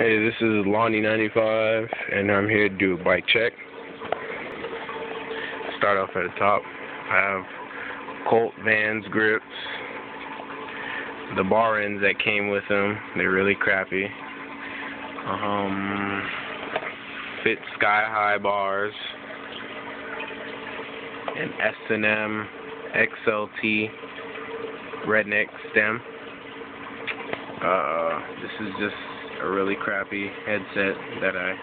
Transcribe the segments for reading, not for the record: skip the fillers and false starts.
Hey, this is Lonnie95, and I'm here to do a bike check. Start off at the top. I have Colt Vans grips. The bar ends that came with them, they're really crappy. Fit Sky High bars. An S&M XLT redneck stem. This is just a really crappy headset that I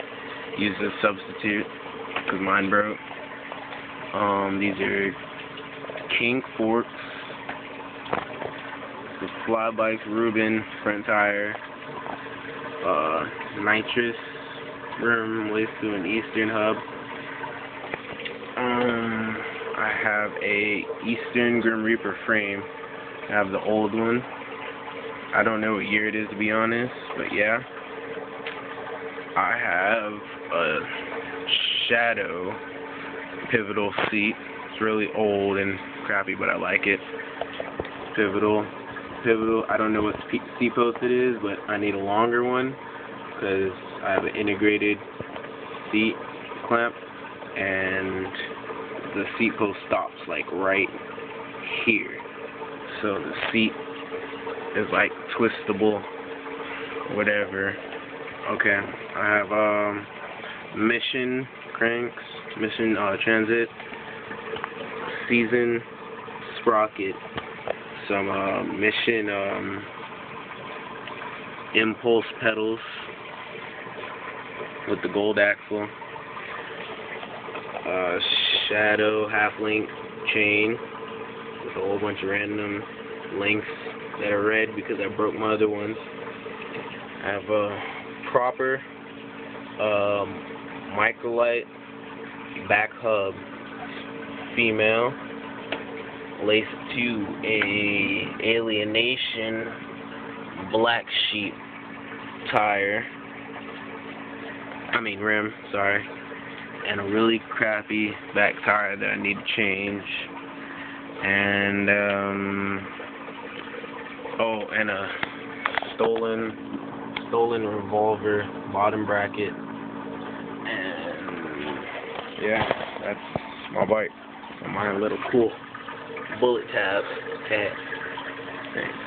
use as a substitute because mine broke. These are King Forks, the Flybikes Rubin front tire, nitrous rim with an Eastern hub. I have a Eastern Grim Reaper frame. I have the old one. I don't know what year it is, to be honest, but yeah. I have a Shadow Pivotal seat. It's really old and crappy, but I like it. Pivotal. I don't know what seat post it is, but I need a longer one because I have an integrated seat clamp, and the seat post stops like right here. So the seat is like twistable, whatever. Okay, I have Mission cranks, Mission Transit, Season sprocket, some Mission Impulse pedals with the gold axle, Shadow half-link chain with a whole bunch of random links that are red because I broke my other ones. I have a proper Microlite back hub, female, laced to a Alienation black sheep rim, sorry, and a really crappy back tire that I need to change, and and a stolen revolver bottom bracket, and yeah, that's my bike. My little cool bullet tab tag. Thanks.